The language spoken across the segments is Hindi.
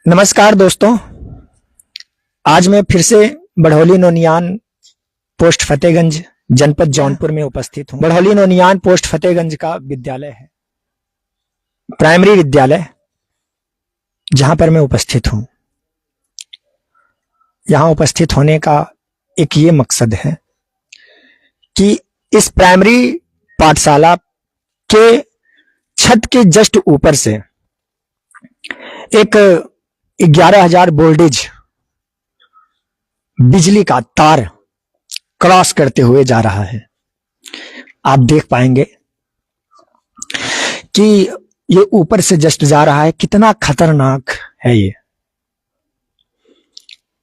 नमस्कार दोस्तों, आज मैं फिर से बढ़ौली नोनियान पोस्ट फतेहगंज जनपद जौनपुर में उपस्थित हूं। बढ़ौली नोनियान पोस्ट फतेहगंज का विद्यालय है, प्राइमरी विद्यालय, जहां पर मैं उपस्थित हूं। यहां उपस्थित होने का एक ये मकसद है कि इस प्राइमरी पाठशाला के छत के जस्ट ऊपर से एक 11,000 वोल्टेज बिजली का तार क्रॉस करते हुए जा रहा है। आप देख पाएंगे कि ये ऊपर से जस्ट जा रहा है। कितना खतरनाक है ये।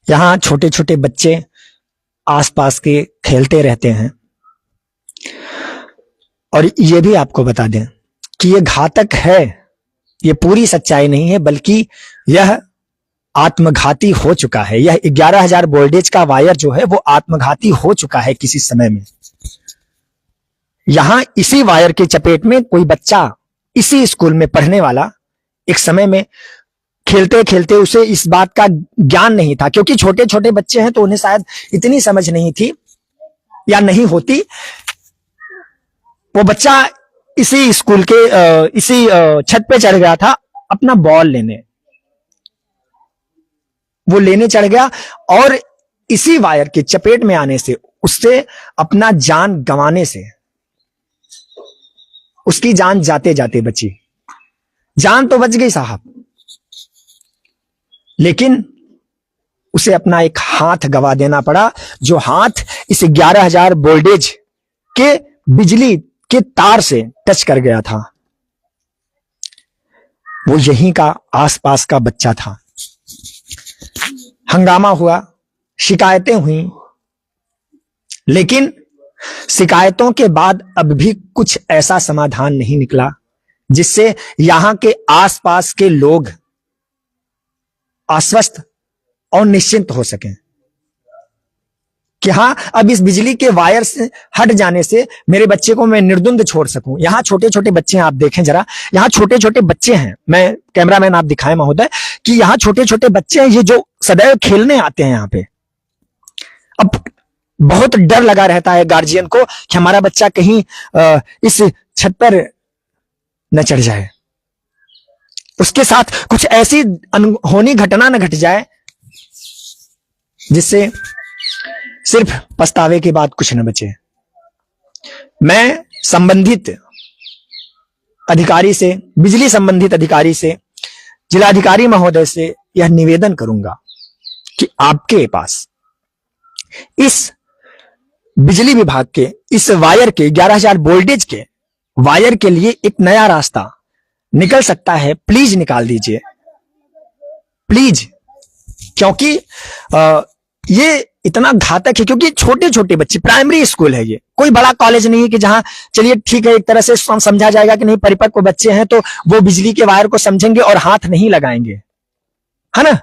यहां छोटे छोटे बच्चे आसपास के खेलते रहते हैं। और ये भी आपको बता दें कि ये घातक है। ये पूरी सच्चाई नहीं है, बल्कि यह आत्मघाती हो चुका है। यह 11,000 वोल्टेज का वायर जो है वो आत्मघाती हो चुका है किसी समय में। यहां इसी वायर के चपेट में कोई बच्चा इसी स्कूल में पढ़ने वाला एक समय में खेलते खेलते उसे इस बात का ज्ञान नहीं था, क्योंकि छोटे छोटे बच्चे हैं तो उन्हें शायद इतनी समझ नहीं थी या नहीं होती। वो बच्चा इसी स्कूल के इसी छत पे चढ़ गया था अपना बॉल लेने। वो लेने चढ़ गया और इसी वायर के चपेट में आने से उससे अपना जान गंवाने से उसकी जान जाते जाते बची। जान तो बच गई साहब, लेकिन उसे अपना एक हाथ गंवा देना पड़ा, जो हाथ इस 11,000 वोल्टेज के बिजली के तार से टच कर गया था। वो यहीं का आसपास का बच्चा था। हंगामा हुआ, शिकायतें हुई, लेकिन शिकायतों के बाद अब भी कुछ ऐसा समाधान नहीं निकला जिससे यहां के आसपास के लोग आश्वस्त और निश्चिंत हो सकें कि हां, अब इस बिजली के वायर से हट जाने से मेरे बच्चे को मैं निर्द्वंद छोड़ सकूं। यहां छोटे छोटे बच्चे हैं, आप देखें जरा, यहां छोटे छोटे बच्चे हैं। मैं कैमरामैन आप दिखाएं महोदय कि यहां छोटे छोटे बच्चे हैं, ये जो सदैव खेलने आते हैं यहां पे। अब बहुत डर लगा रहता है गार्जियन को कि हमारा बच्चा कहीं इस छत पर न चढ़ जाए, उसके साथ कुछ ऐसी अनहोनी घटना न घट जाए जिससे सिर्फ पछतावे के बाद कुछ न बचे। मैं संबंधित अधिकारी से, बिजली संबंधित अधिकारी से, जिलाधिकारी महोदय से यह निवेदन करूंगा कि आपके पास इस बिजली विभाग के इस वायर के 11,000 वोल्टेज के वायर के लिए एक नया रास्ता निकल सकता है। प्लीज निकाल दीजिए, प्लीज। क्योंकि ये इतना घातक है, क्योंकि छोटे छोटे बच्चे, प्राइमरी स्कूल है, ये कोई बड़ा कॉलेज नहीं है कि जहां चलिए ठीक है एक तरह से समझा जाएगा कि नहीं परिपक्व बच्चे हैं तो वो बिजली के वायर को समझेंगे और हाथ नहीं लगाएंगे, है ना।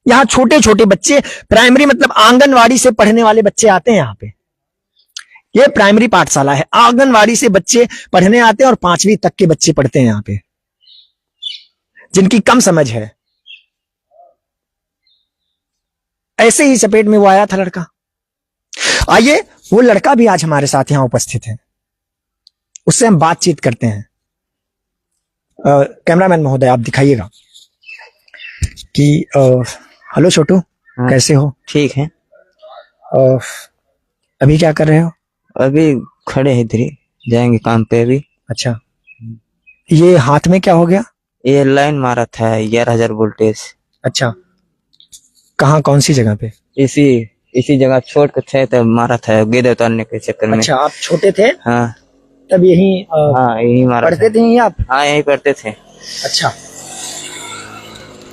यहां छोटे छोटे बच्चे, प्राइमरी मतलब आंगनवाड़ी से पढ़ने वाले बच्चे आते हैं यहां पे। ये प्राइमरी पाठशाला है, आंगनवाड़ी से बच्चे पढ़ने आते हैं और 5वीं तक के बच्चे पढ़ते हैं यहां पे, जिनकी कम समझ है। ऐसे ही चपेट में वो आया था लड़का। आइए, वो लड़का भी आज हमारे साथ यहां उपस्थित है, उससे हम बातचीत करते हैं। कैमरामैन महोदय आप दिखाइएगा कि हेलो छोटू, कैसे हो? ठीक है। अभी क्या कर रहे हो? अभी खड़े हैं, इधर ही जाएंगे काम पे अभी। अच्छा, ये हाथ में क्या हो गया? ये लाइन मारा था 11,000 वोल्टेज। अच्छा, कहाँ, कौन सी जगह पे? इसी जगह छोड़ के थे तब मारा था, गेंद उतारने के चक्कर में। अच्छा, आप छोटे थे? हाँ, तब यही हाँ यही मारा पढ़ते थे यहीं आप? हाँ यहीं पढ़ते थे। अच्छा,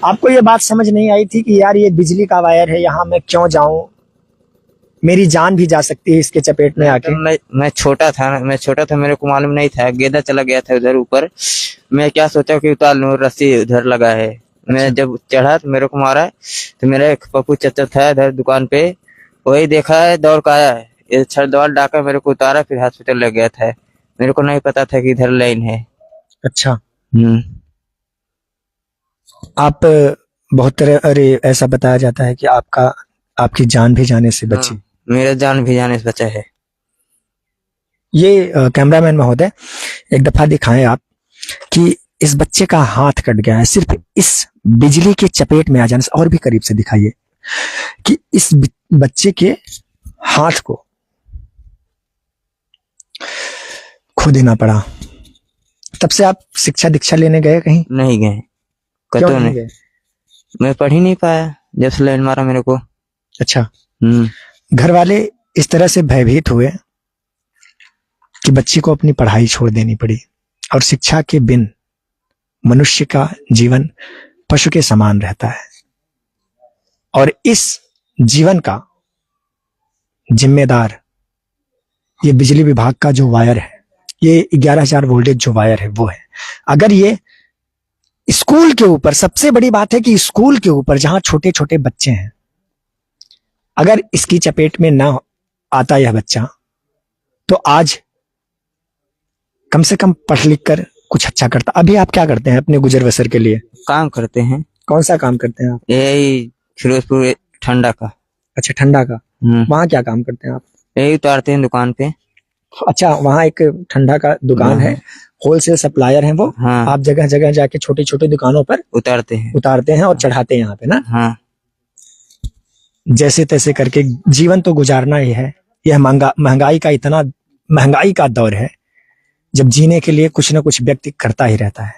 आपको ये बात समझ नहीं आई थी कि यार ये बिजली का वायर है, यहाँ मैं क्यों जाऊं, मेरी जान भी जा सकती है इसके चपेट में आके? मैं छोटा था, मेरे को मालूम नहीं था, गेंदा चला गया था उधर ऊपर। मैं क्या सोचा कि उतार लूं, रस्सी उधर लगा है। मैं जब चढ़ा तो मेरे को मारा, तो मेरा एक पप्पू चाचा था इधर दुकान पे, वही देखा है, दौड़ का आया है, ये छड़ दौड़ डाका मेरे को उतारा, फिर हॉस्पिटल ले गया था। मेरे को नहीं पता था कि इधर लाइन है। अच्छा, हम्म। आप बहुत तरह, अरे ऐसा बताया जाता है कि आपकी जान भी जाने से बची। मेरा जान भी जाने से बचा है। ये कैमरामैन महोदय एक दफा दिखाएं आप कि इस बच्चे का हाथ कट गया है सिर्फ इस बिजली के चपेट में आ जाने से। और भी करीब से दिखाइए कि इस बच्चे के हाथ को खो देना पड़ा। तब से आप शिक्षा दीक्षा लेने गए कहीं? नहीं गए, क्यों कतो नहीं गए? मैं पढ़ ही नहीं पाया जब से लाइन मारा मेरे को। अच्छा, घर वाले इस तरह से भयभीत हुए कि बच्ची को अपनी पढ़ाई छोड़ देनी पड़ी। और शिक्षा के बिन मनुष्य का जीवन पशु के समान रहता है। और इस जीवन का जिम्मेदार ये बिजली विभाग का जो वायर है, ये 11,000 वोल्टेज जो वायर है वो है। अगर ये स्कूल के ऊपर, सबसे बड़ी बात है कि स्कूल के ऊपर जहां छोटे छोटे बच्चे हैं, अगर इसकी चपेट में ना आता यह बच्चा, तो आज कम से कम पढ़ लिख कर कुछ अच्छा करता। अभी आप क्या करते हैं अपने गुजर बसर के लिए? काम करते हैं। कौन सा काम करते हैं आप? यही फिरोजपुर ठंडा का। अच्छा, ठंडा का। वहां क्या काम करते हैं आप? यही उतारते हैं दुकान पे। अच्छा, वहाँ एक ठंडा का दुकान है, होलसेल सप्लायर है वो। हाँ। आप जगह जगह जाके छोटी छोटी दुकानों पर उतारते हैं और चढ़ाते हैं यहाँ पे ना। हाँ। जैसे तैसे करके जीवन तो गुजारना ही है। यह महंगाई का दौर है, जब जीने के लिए कुछ ना कुछ व्यक्ति करता ही रहता है।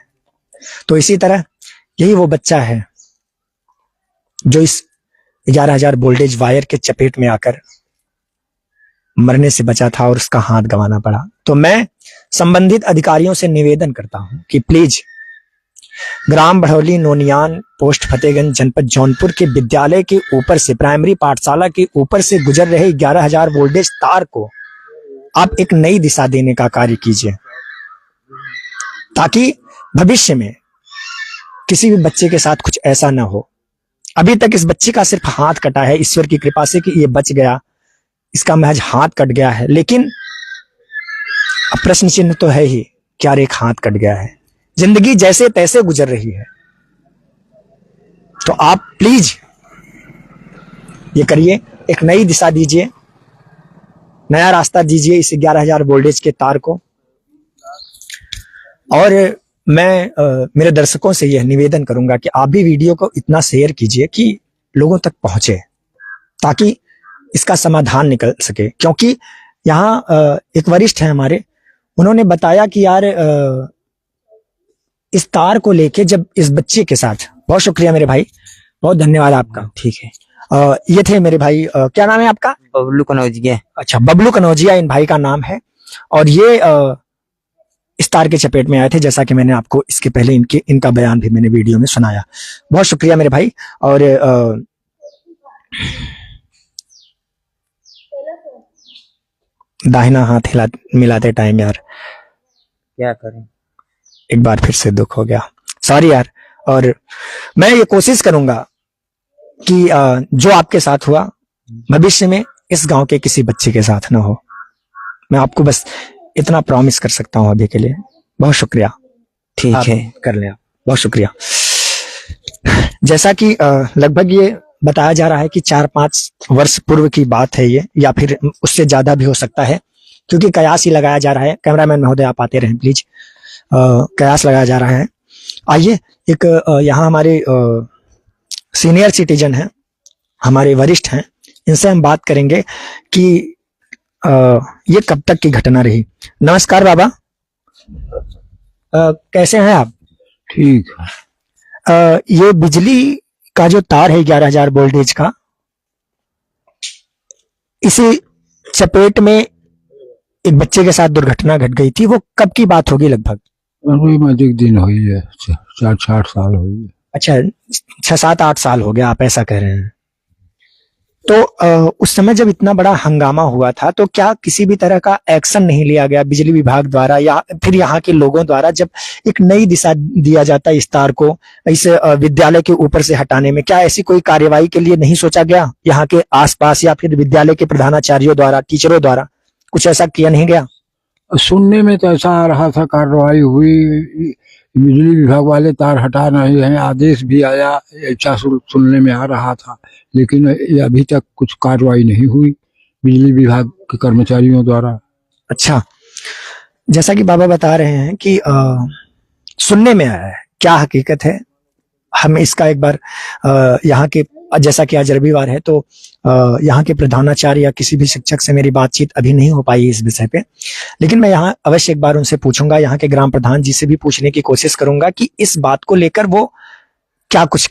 तो इसी तरह यही वो बच्चा है जो इस 11,000 वोल्टेज वायर के चपेट में आकर मरने से बचा था और उसका हाथ गंवाना पड़ा। तो मैं संबंधित अधिकारियों से निवेदन करता हूं कि प्लीज ग्राम बढ़ौली नोनियान पोस्ट फतेहगंज जनपद जौनपुर के विद्यालय के ऊपर से, प्राइमरी पाठशाला के ऊपर से गुजर रहे 11,000 वोल्टेज तार को आप एक नई दिशा देने का कार्य कीजिए, ताकि भविष्य में किसी भी बच्चे के साथ कुछ ऐसा ना हो। अभी तक इस बच्चे का सिर्फ हाथ कटा है, ईश्वर की कृपा से कि ये बच गया, इसका महज हाथ कट गया है। लेकिन अब प्रश्न चिन्ह तो है ही, क्या एक हाथ कट गया है। जिंदगी जैसे तैसे गुजर रही है। तो आप प्लीज ये करिए, एक नई दिशा दीजिए, नया रास्ता दीजिए इस 11,000 वोल्टेज के तार को। और मैं मेरे दर्शकों से यह निवेदन करूंगा कि आप भी वीडियो को इतना शेयर कीजिए कि लोगों तक पहुंचे, ताकि इसका समाधान निकल सके। क्योंकि यहाँ एक वरिष्ठ है हमारे, उन्होंने बताया कि यार इस तार को लेके जब इस बच्चे के साथ, बहुत शुक्रिया मेरे भाई, बहुत धन्यवाद आपका। ठीक है। ये थे मेरे भाई, क्या नाम है आपका? बबलू कनौजिया। अच्छा, बबलू कनौजिया इन भाई का नाम है। और ये इस तार के चपेट में आए थे, जैसा कि मैंने आपको इसके पहले इनका बयान भी मैंने वीडियो में सुनाया। बहुत शुक्रिया मेरे भाई। और दाहिना हाथ मिलाते टाइम यार क्या करें, एक बार फिर से दुख हो गया, सॉरी यार। और मैं ये कोशिश करूंगा कि जो आपके साथ हुआ भविष्य में इस गांव के किसी बच्चे के साथ ना हो। मैं आपको बस इतना प्रॉमिस कर सकता हूं अभी के लिए। बहुत शुक्रिया। ठीक है, कर लें आप। बहुत शुक्रिया। जैसा कि लगभग ये बताया जा रहा है कि 4-5 वर्ष पूर्व की बात है ये, या फिर उससे ज्यादा भी हो सकता है, क्योंकि कयास ही लगाया जा रहा है। कैमरामैन महोदय आप आते रहें प्लीज। कयास लगाया जा रहा है। आइए, एक यहाँ हमारे सीनियर सिटीजन हैं, हमारे वरिष्ठ हैं, इनसे हम बात करेंगे कि ये कब तक की घटना रही। नमस्कार बाबा, कैसे हैं आप? ठीक है। ये बिजली का जो तार है 11,000 वोल्टेज का, इसी चपेट में एक बच्चे के साथ दुर्घटना घट गई थी। वो कब की बात होगी लगभग? अधिक दिन हुई है, 4-8 साल हुई है। अच्छा, 6-7-8 साल हो गया, आप ऐसा कह रहे हैं। तो उस समय जब इतना बड़ा हंगामा हुआ था, तो क्या किसी भी तरह का एक्शन नहीं लिया गया बिजली विभाग द्वारा या फिर यहाँ के लोगों द्वारा, जब एक नई दिशा दिया जाता है इस तार को इस विद्यालय के ऊपर से हटाने में? क्या ऐसी कोई कार्यवाही के लिए नहीं सोचा गया यहाँ के आसपास, या फिर विद्यालय के प्रधानाचार्यों द्वारा, टीचरों द्वारा कुछ ऐसा किया नहीं गया? सुनने में तो ऐसा आ रहा था कार्रवाई हुई, बिजली विभाग वाले तार हटा रहे हैं, आदेश भी आया, ऐसा सुनने में आ रहा था, लेकिन ये अभी तक कुछ कार्रवाई नहीं हुई बिजली विभाग के कर्मचारियों द्वारा। अच्छा, जैसा कि बाबा बता रहे हैं कि सुनने में आया है, क्या हकीकत है हम इसका एक बार यहाँ के, जैसा कि आज रविवार है तो यहाँ के प्रधानाचार्य या किसी भी शिक्षक से मेरी बातचीत अभी नहीं हो पाई इस विषय पे, लेकिन मैं यहाँ अवश्य एक बार उनसे पूछूंगा, यहाँ के ग्राम प्रधान जी से भी पूछने की कोशिश करूंगा कि इस बात को लेकर वो क्या कुछ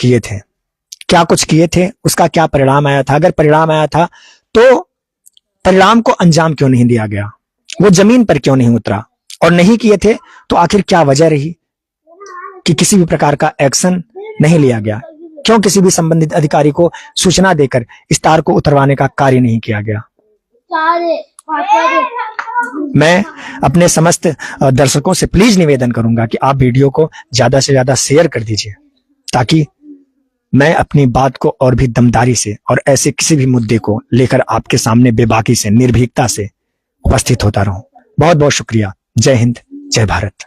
किए थे, उसका क्या परिणाम आया था। अगर परिणाम आया था तो परिणाम को अंजाम क्यों नहीं दिया गया, वो जमीन पर क्यों नहीं उतरा, और नहीं किए थे तो आखिर क्या वजह रही कि किसी भी प्रकार का एक्शन नहीं लिया गया, क्यों किसी भी संबंधित अधिकारी को सूचना देकर इस तार को उतरवाने का कार्य नहीं किया गया। मैं अपने समस्त दर्शकों से प्लीज निवेदन करूंगा कि आप वीडियो को ज्यादा से ज्यादा शेयर कर दीजिए, ताकि मैं अपनी बात को और भी दमदारी से और ऐसे किसी भी मुद्दे को लेकर आपके सामने बेबाकी से, निर्भीकता से उपस्थित होता रहूं। बहुत बहुत शुक्रिया। जय हिंद, जय भारत।